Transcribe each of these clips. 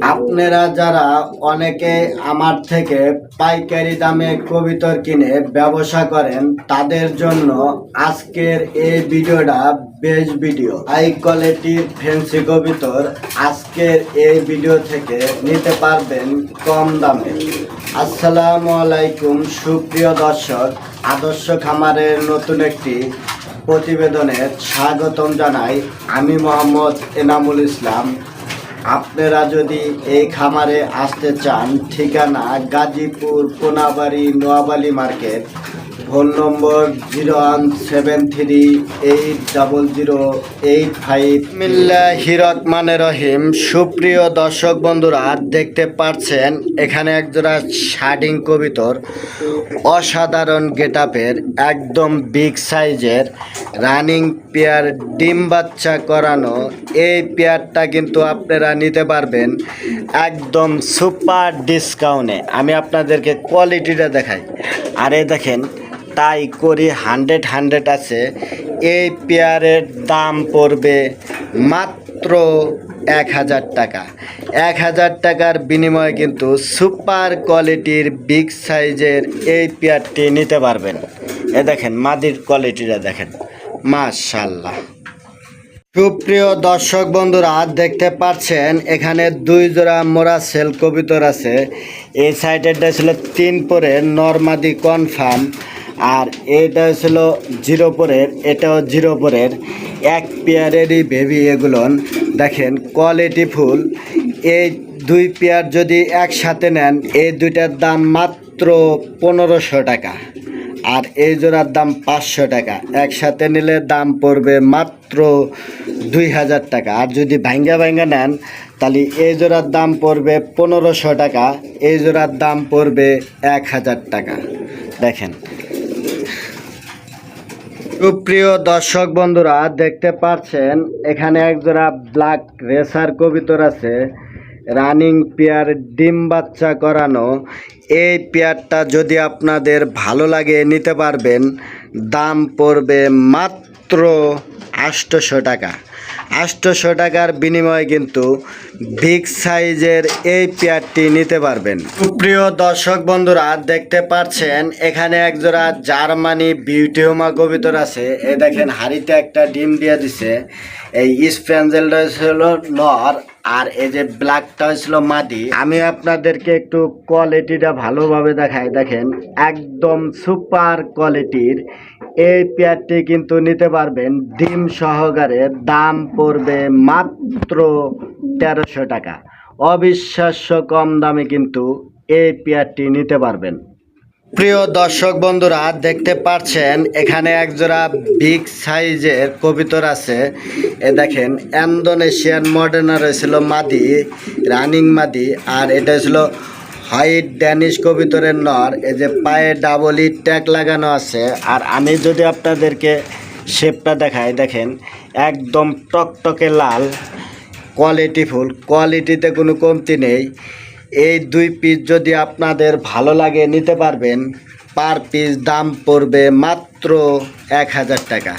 আপনারা যারা অনেকে আমার থেকে পাইকারি দামে কবুতর কিনে ব্যবসা করেন তাদের জন্য আজকের এই ভিডিওটা বেস্ট ভিডিও। হাই কোয়ালিটির ফ্যান্সি কবুতর আজকের এই ভিডিও থেকে নিতে পারবেন কম দামে। আসসালামু আলাইকুম সুপ্রিয় দর্শক, আদর্শ খামারের নতুন একটি প্রতিবেদনে স্বাগতম জানাই। আমি মোহাম্মদ এনামুল ইসলাম। আপনারা যদি এই খামারে আসতে চান, ঠিকানা গাজীপুর কোনাবাড়ি নোয়াবালি মার্কেট, ফোন নম্বর 017380085। বিসমিল্লাহির রহমানির রহিম। সুপ্রিয় দর্শক বন্ধুরা, দেখতে পাচ্ছেন এখানে একজোড়া শার্টিং কবুতর, অসাধারণ গেটআপের, একদম বিগ সাইজের রানিং পেয়ার, ডিম বাচ্চা করানো। এই পেয়ারটা কিন্তু আপনারা নিতে পারবেন একদম সুপার ডিসকাউন্টে। আমি আপনাদেরকে কোয়ালিটিটা দেখাই। আরে দেখেন, তাই করি 100 আছে। এই পেয়ারের দাম পড়বে মাত্র 1000 টাকা। 1000 টাকার বিনিময়ে কিন্তু সুপার কোয়ালিটির বিগ সাইজের এই পেয়ারটি নিতে পারবেন। এ দেখেন মাদির কোয়ালিটিটা দেখেন, মাশাআল্লাহ। সুপ্রিয় দর্শক বন্ধুরা, দেখতে পাচ্ছেন এখানে 2 জোড়া মোরা সেল কবুতর আছে। এই সাইডেরটা ছিল 3 পরের নরমাদি কনফার্ম, আর এটা ছিল 0 পরের, এটাও 0 পরের। এক পেয়ারেরই বেবি এগুলো দেখেন, কোয়ালিটি ফুল। এই 2 পেয়ার যদি একসাথে নেন, এই দুইটার দাম মাত্র 1500 টাকা, আর এই জোড়ার দাম 500 টাকা। একসাথে নিলে দাম পড়বে মাত্র 2000 টাকা। আর যদি ভাঙ্গা নেন, তাহলে এই জোড়ার দাম পড়বে 1500 টাকা, এই জোড়ার দাম পড়বে 1000 টাকা। দেখেন সুপ্রিয় দর্শক বন্ধুরা, দেখতে পাচ্ছেন এখানে এক জোড়া ব্ল্যাক রেসার কবুতর আছে, রানিং পেয়ার, ডিম বাচ্চা করানো। এই পেয়ারটা যদি আপনাদের ভালো লাগে নিতে পারবেন। দাম পড়বে মাত্র 800 টাকা। 800 টাকার বিনিময়ে কিন্তু বিগ সাইজের এই পেয়ারটি নিতে পারবেন। সুপ্রিয় দর্শক বন্ধুরা, দেখতে পাচ্ছেন এখানে একজোড়া জার্মানি বিউটিউমা কবুতর আছে। এই দেখেন হাড়িতে একটা ডিম দিয়ে দিছে। এই স্প্যাঞ্জেলটা ছিল নর, আর এই যে ব্ল্যাকটা হয়েছিল মাদি। আমি আপনাদেরকে একটু কোয়ালিটিটা ভালোভাবে দেখাই। দেখেন একদম সুপার কোয়ালিটির এই পেয়ারটি কিন্তু নিতে পারবেন ডিম সহকারে। দাম পড়বে মাত্র 1300 টাকা। অবিশ্বাস্য কম দামে কিন্তু এই পেয়ারটি নিতে পারবেন। প্রিয় দর্শক বন্ধুরা, দেখতে পাচ্ছেন এখানে একজোড়া বিগ সাইজের কবুতর আছে। এ দেখেন ইন্দোনেশিয়ান মডার্নার হয়েছিল মাদি, রানিং মাদি, আর এটা ছিল হোয়াইট ড্যানিশ কবুতরের নর। এই যে পায়ে ডাবল ট্যাগ লাগানো আছে। আর আমি যদি আপনাদেরকে শেপটা দেখাই, দেখেন একদম টকটকে লাল, কোয়ালিটিফুল, কোয়ালিটিতে কোনো কমতি নেই। এই 2 পিস যদি আপনাদের ভালো লাগে নিতে পারবেন। পার পিস দাম পড়বে মাত্র 1000 টাকা।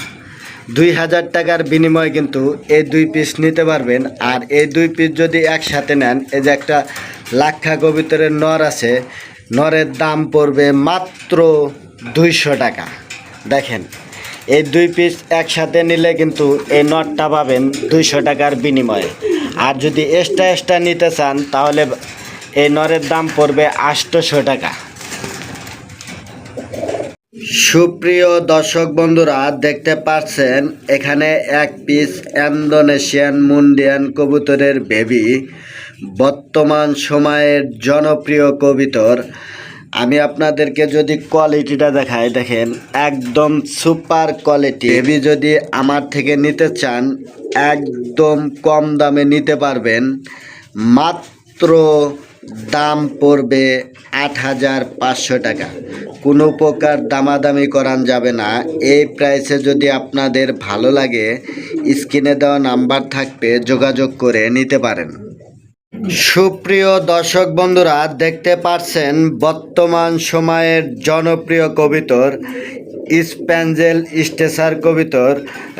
2000 টাকার বিনিময়ে কিন্তু এই 2 পিস নিতে পারবেন। আর এই 2 পিস যদি একসাথে নেন, এই যে একটা লাক্ষা কবুতরের নর আছে, নরের দাম পড়বে মাত্র 200 টাকা। দেখেন এই 2 পিস একসাথে নিলে কিন্তু এই নটটা পাবেন 200 টাকার বিনিময়ে। আর যদি এক্সট্রা নিতে চান, তাহলে এই নরের দাম পড়বে 800 টাকা। সুপ্রিয় দর্শক বন্ধুরা, দেখতে পাচ্ছেন এখানে 1 পিস ইন্দোনেশিয়ান মুন্ডিয়ান কবুতরের বেবি, বর্তমান সময়ের জনপ্রিয় কবুতর। আমি আপনাদেরকে যদি কোয়ালিটিটা দেখাই, দেখেন একদম সুপার কোয়ালিটি বেবি। যদি আমার থেকে নিতে চান, একদম কম দামে নিতে পারবেন। মাত্র দাম পড়বে 8500 টাকা। কোনো প্রকার দামাদামি করান যাবে না। এই প্রাইসে যদি আপনাদের ভালো লাগে, স্ক্রিনে দেওয়া নাম্বার থাকবে, যোগাযোগ করে নিতে পারেন। সুপ্রিয় দর্শক বন্ধুরা, দেখতে পাচ্ছেন বর্তমান সময়ের জনপ্রিয় কবুতর স্প্যাঞ্জেল স্টেসার কবিতর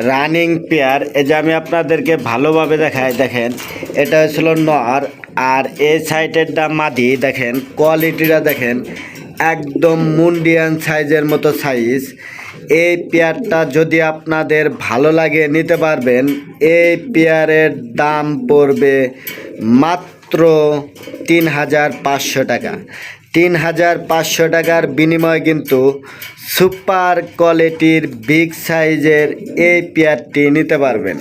রানিং পেয়ার। এই যে আমি আপনাদেরকে ভালোভাবে দেখাই, দেখেন এটা হচ্ছিল নর আর এই সাইডেরটা মাদি। দেখেন কোয়ালিটিটা দেখেন, একদম মুন্ডিয়ান সাইজের মতো সাইজ। এই পেয়ারটা যদি আপনাদের ভালো লাগে নিতে পারবেন। এই পেয়ারের দাম পড়বে মাত্র ৩,৫০০ টাকা। ৩,৫০০ টাকার বিনিময়ে কিন্তু সুপার কোয়ালিটির বিগ সাইজের এই পেয়ারটি নিতে পারবেন।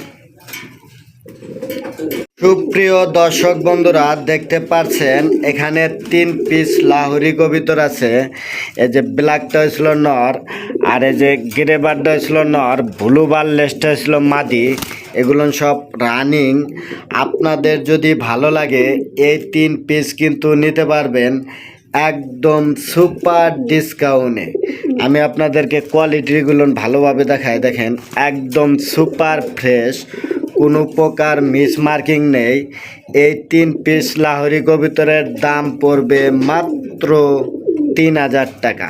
সুপ্রিয় দর্শক বন্ধুরা, দেখতে পাচ্ছেন এখানে 3 পিস লাহোরি কবিতর আছে। এই যে ব্ল্যাকটা হয়েছিল নর, আর এই যে গ্রে বারটা হয়েছিল নর, ব্লু বার লেসটা হয়েছিল মাদি। এগুলো সব রানিং। আপনাদের যদি ভালো লাগে এই 3 পিস কিন্তু নিতে পারবেন একদম সুপার ডিসকাউন্টে। আমি আপনাদেরকে কোয়ালিটিগুলো ভালোভাবে দেখাই, দেখেন একদম সুপার ফ্রেশ, কোনো প্রকার মিসমার্কিং নেই। এই 3 পিস লাহোরি কবুতরের দাম পড়বে মাত্র ৩,০০০ টাকা।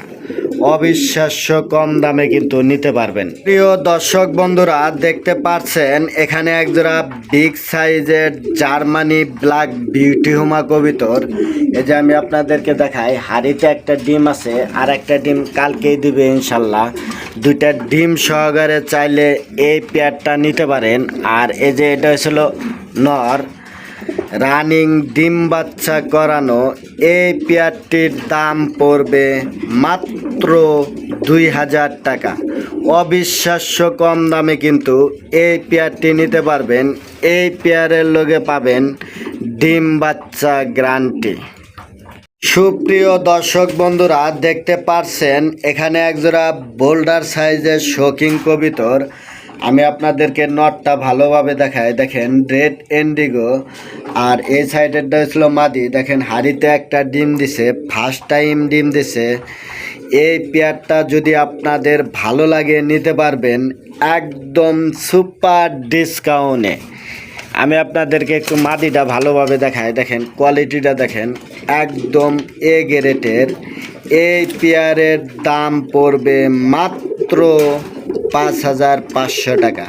অবিশ্বাস্য কম দামে কিন্তু নিতে পারবেন। প্রিয় দর্শক বন্ধুরা, দেখতে পাচ্ছেন এখানে একজোড়া বিগ সাইজের জার্মানি ব্ল্যাক বিউটি হুমা কবুতর। এই যে আমি আপনাদেরকে দেখাই, হাড়িতে একটা ডিম আছে, আর একটা ডিম কালকেই দিবে ইনশাল্লাহ। 2টা ডিম সহকারে চাইলে এই পেয়ারটা নিতে পারেন। আর এই যে এটা হয়েছিল নর, রানিং ডিম বাচ্চা করানো। এই পেয়ারটির দাম পড়বে মাত্র ২,০০০ টাকা। অবিশ্বাস্য কম দামে কিন্তু এই পেয়ারটি নিতে পারবেন। এই পেয়ারের লগে পাবেন ডিম বাচ্চা গ্যারান্টি। সুপ্রিয় দর্শক বন্ধুরা, দেখতে পাচ্ছেন এখানে একজোড়া বোল্ডার সাইজের শৌখিন কবিতর। আমি আপনাদেরকে নটটা ভালোভাবে দেখাই, দেখেন রেড ইন্ডিগো, আর এই সাইডেরটা হয়েছিল মাদি। দেখেন হাড়িতে একটা ডিম দিছে, ফার্স্ট টাইম ডিম দিছে। এই পেয়ারটা যদি আপনাদের ভালো লাগে নিতে পারবেন একদম সুপার ডিসকাউন্টে। আমি আপনাদেরকে একটু মাদিটা ভালোভাবে দেখাই, দেখেন কোয়ালিটিটা দেখেন একদম এ গ্রেডের। এই পেয়ারের দাম পড়বে মাত্র ৫,৫০০ টাকা।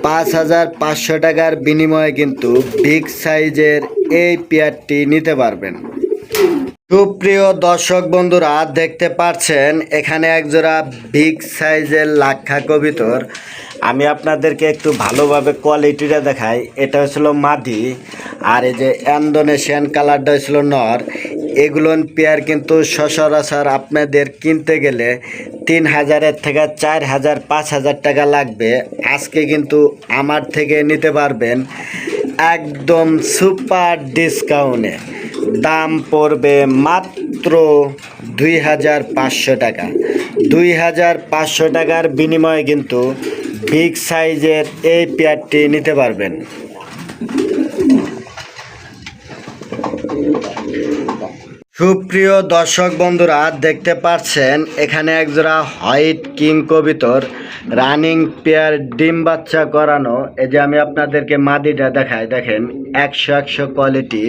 ৫,৫০০ টাকার বিনিময়ে কিন্তু বিগ সাইজের এই পেয়ারটি নিতে পারবেন। সুপ্রিয় দর্শক বন্ধুরা, দেখতে পাচ্ছেন এখানে একজোড়া বিগ সাইজের লাক্ষা কবিতর। আমি আপনাদেরকে একটু ভালোভাবে কোয়ালিটিটা দেখাই। এটা হচ্ছিল মাদি, আর এই যে ইন্দোনেশিয়ান কালারটা হচ্ছিল নর। এগুলো পেয়ার কিন্তু সচরাচর আপনাদের কিনতে গেলে ৩,০০০ থেকে ৪,০০০ ৫,০০০ টাকা লাগবে। আজকে কিন্তু আমার থেকে নিতে পারবেন একদম সুপার ডিসকাউন্টে। দাম পড়বে মাত্র ২,৫০০ টাকা। ২,৫০০ টাকার বিনিময়ে কিন্তু বিগ সাইজের এই পেয়ারটি নিতে পারবেন। সুপ্রিয় দর্শক বন্ধুরা, দেখতে পাচ্ছেন এখানে একজোড়া হোয়াইট কিং কবিতর, রানিং পেয়ার, ডিম বাচ্চা করানো। এই যে আমি আপনাদেরকে মাদিটা দেখাই, দেখেন ১০০ কোয়ালিটি।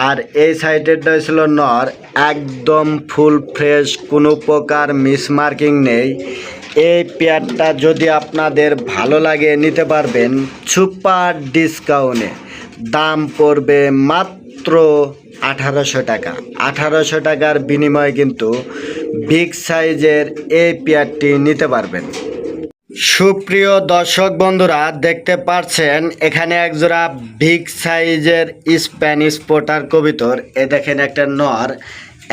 আর এই সাইডেরটা হয়েছিল নর, একদম ফুল ফ্রেশ, কোনো প্রকার মিসমার্কিং নেই। এই পেয়ারটা যদি আপনাদের ভালো লাগে নিতে পারবেন সুপার ডিসকাউন্টে। দাম পড়বে মাত্র ১৮০০ টাকা। ১৮০০ টাকার বিনিময়ে কিন্তু বিগ সাইজের এই পেয়ারটি নিতে পারবেন। সুপ্রিয় দর্শক বন্ধুরা, দেখতে পাচ্ছেন এখানে একজোড়া বিগ সাইজের স্প্যানিশ পোটার কবিতর। এ দেখেন একটা নর,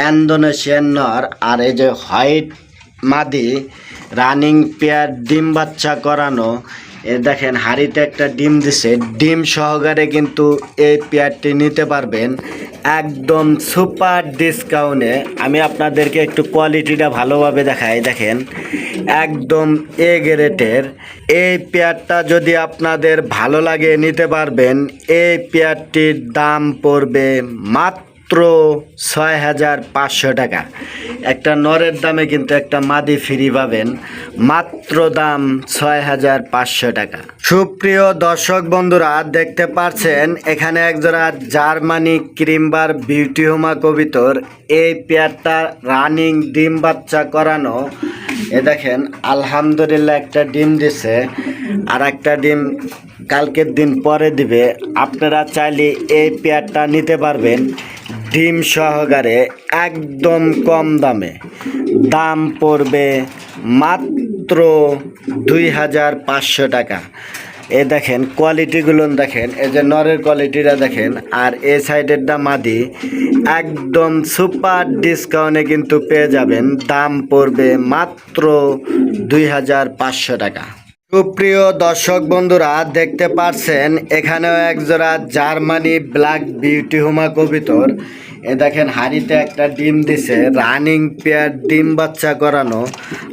ইন্দোনেশিয়ান নর, আর এই যে হোয়াইট মাদি, রানিং পেয়ার, ডিম বাচ্চা করানো। এ দেখেন হাড়িতে একটা ডিম দিছে, ডিম সহকারে কিন্তু এই পেয়ারটি নিতে পারবেন একদম সুপার ডিসকাউন্টে। আমি আপনাদেরকে একটু কোয়ালিটিটা ভালোভাবে দেখাই, দেখেন একদম এ গ্রেডের। এই পেয়ারটা যদি আপনাদের ভালো লাগে নিতে পারবেন। এই পেয়ারটির দাম পড়বে মাত্র মাত্র 6,500 টাকা। একটা নরের দামে কিন্তু একটা মাদি ফ্রি পাবেন, মাত্র দাম 6,500 টাকা। সুপ্রিয় দর্শক বন্ধুরা, দেখতে পাচ্ছেন এখানে একজোড়া জার্মানি ক্রিমবার বিউটি হোমা কবিতর। এই পেয়ারটা রানিং ডিম বাচ্চা করানো। এ দেখেন আলহামদুলিল্লাহ একটা ডিম দিছে, আর একটা ডিম কালকের দিন পরে দিবে। আপনারা চাইলে এই পেয়ারটা নিতে পারবেন ডিম সহকারে একদম কম দামে। দাম পড়বে মাত্র 2,500 টাকা। এ দেখেন কোয়ালিটিগুলো দেখেন, এই যে নরের কোয়ালিটিটা দেখেন, আর এই সাইডেরটা মাদি। একদম সুপার ডিসকাউন্টে কিন্তু পেয়ে যাবেন। দাম পড়বে মাত্র 2,500 টাকা। সুপ্রিয় দর্শক বন্ধুরা, দেখতে পাচ্ছেন এখানেও একজোড়া জার্মানি ব্ল্যাক বিউটি হোমা কবিতর। এ দেখেন হাড়িতে একটা ডিম দিছে, রানিং পেয়ার ডিম বাচ্চা করানো।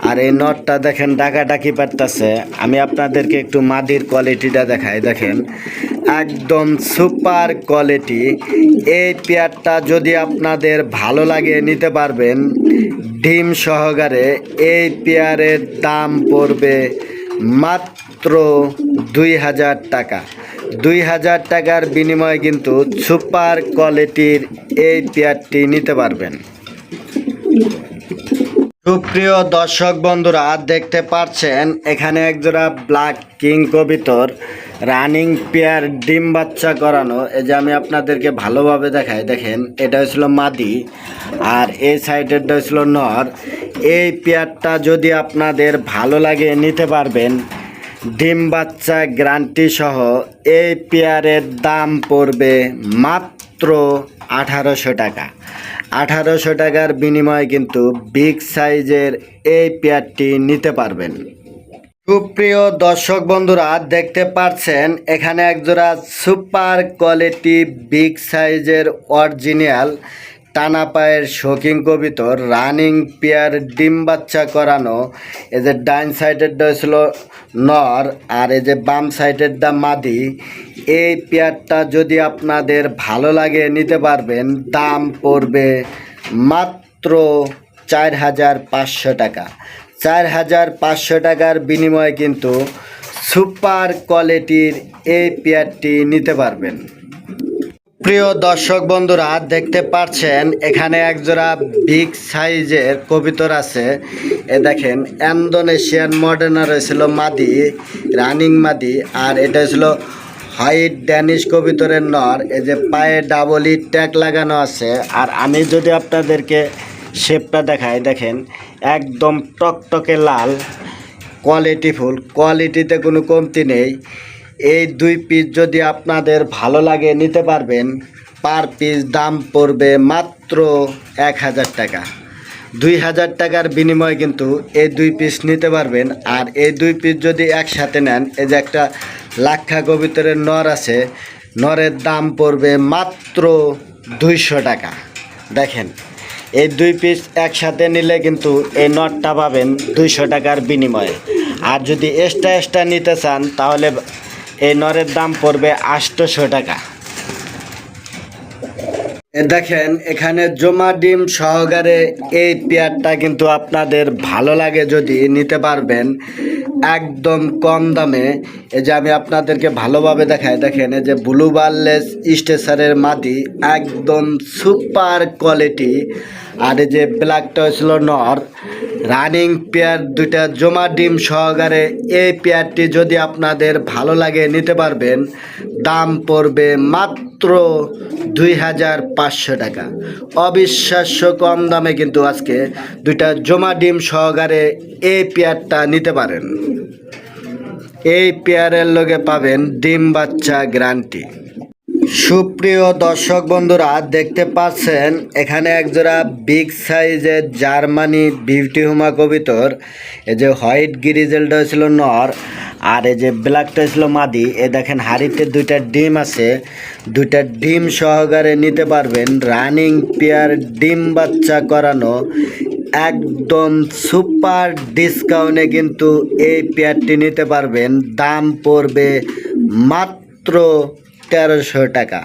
আর এই নটটা দেখেন ডাকাডাকি পারতেছে। আমি আপনাদেরকে একটু মাদির কোয়ালিটিটা দেখাই। দেখেন একদম সুপার কোয়ালিটি। এই পেয়ারটা যদি আপনাদের ভালো লাগে নিতে পারবেন ডিম সহকারে। এই পেয়ারের দাম পড়বে মাত্র 2,000 টাকা। 2,000 টাকার বিনিময়ে কিন্তু সুপার কোয়ালিটির এই পেয়ারটি নিতে পারবেন। সুপ্রিয় দর্শক বন্ধুরা, দেখতে পাচ্ছেন এখানে একজোড়া ব্ল্যাক কিং কবিতর রানিং পেয়ার ডিম বাচ্চা করানো। এই যে আমি আপনাদেরকে ভালোভাবে দেখাই। দেখেন এটা হচ্ছিল মাদি, আর এই সাইডেরটা হচ্ছিল নর। এই পেয়ারটা যদি আপনাদের ভালো লাগে নিতে পারবেন ডিম বাচ্চা গ্যারান্টি সহ। এই পেয়ারের দাম পড়বে মাত্র 1,800 টাকা। 1,800 টাকার বিনিময়ে কিন্তু বিগ সাইজের এই পেয়ারটি নিতে পারবেন। সুপ্রিয় দর্শক বন্ধুরা, দেখতে পাচ্ছেন এখানে একজোড়া সুপার কোয়ালিটি বিগ সাইজের অরিজিনাল টানা পায়ের শৌখিন কবিতর রানিং পেয়ার ডিম বাচ্চা করানো। এই যে ডাইন সাইডেরটা হয়েছিল নর, আর এই যে বাম সাইডেরটা মাদি। এই পেয়ারটা যদি আপনাদের ভালো লাগে নিতে পারবেন। দাম পড়বে মাত্র 4,500 টাকা। 4,500 টাকার বিনিময়ে কিন্তু সুপার কোয়ালিটির এই পেয়ারটি নিতে পারবেন। প্রিয় দর্শক বন্ধুরা, দেখতে পাচ্ছেন এখানে একজোড়া বিগ সাইজের কবিতর আছে। এ দেখেন ইন্দোনেশিয়ান মডার্নার হয়েছিল মাদি, রানিং মাদি। আর এটা হয়েছিল হোয়াইট ড্যানিশ কবিতরের নর। এই যে পায়ে ডাবলি ট্যাগ লাগানো আছে। আর আমি যদি আপনাদেরকে শেপটা দেখাই, দেখেন একদম টকটকে লাল, কোয়ালিটিফুল, কোয়ালিটিতে কোনো কমতি নেই। এই 2 পিস যদি আপনাদের ভালো লাগে নিতে পারবেন। পার পিস দাম পড়বে মাত্র 1,000 টাকা। 2,000 টাকার বিনিময়ে কিন্তু এই 2 পিস নিতে পারবেন। আর এই 2 পিস যদি একসাথে নেন, এই যে একটা লাক্ষা কবিতরের নর আছে, নরের দাম পড়বে মাত্র 200 টাকা। দেখেন এই 2 পিস একসাথে নিলে কিন্তু এই নটটা পাবেন 200 টাকার বিনিময়ে। আর যদি এক্সট্রা নিতে চান তাহলে এই নরের দাম পড়বে 800 টাকা। দেখেন এখানে জমা ডিম সহকারে এই পেয়ারটা কিন্তু আপনাদের ভালো লাগে যদি নিতে পারবেন একদম কম দামে। এই যে আমি আপনাদেরকে ভালোভাবে দেখাই। দেখেন এই যে ব্লু বারলেস স্টেসারের মাদি, একদম সুপার কোয়ালিটি। আর এই যে ব্ল্যাকটা হয়েছিল নর, রানিং পেয়ার, 2টা জমা ডিম সহকারে এই পেয়ারটি যদি আপনাদের ভালো লাগে নিতে পারবেন। দাম পড়বে মাত্র 2,500 টাকা। অবিশ্বাস্য কম দামে কিন্তু আজকে 2টা জমা ডিম সহকারে এই পেয়ারটা নিতে পারেন। এই পেয়ারের লগে পাবেন ডিম বাচ্চা গ্যারান্টি। সুপ্রিয় দর্শক বন্ধুরা, দেখতে পাচ্ছেন এখানে একজোড়া বিগ সাইজের জার্মানি বিউটি হোমা কবিতর। এই যে হোয়াইট গ্রিজেলটা হয়েছিল নর, আর এই যে ব্ল্যাকটা হয়েছিল মাদি। এ দেখেন হাড়িতে 2টা ডিম আছে, 2টা ডিম সহকারে নিতে পারবেন। রানিং পেয়ার ডিম বাচ্চা করানো, একদম সুপার ডিসকাউন্টে কিন্তু এই পেয়ারটি নিতে পারবেন। দাম পড়বে মাত্র 1,300 টাকা।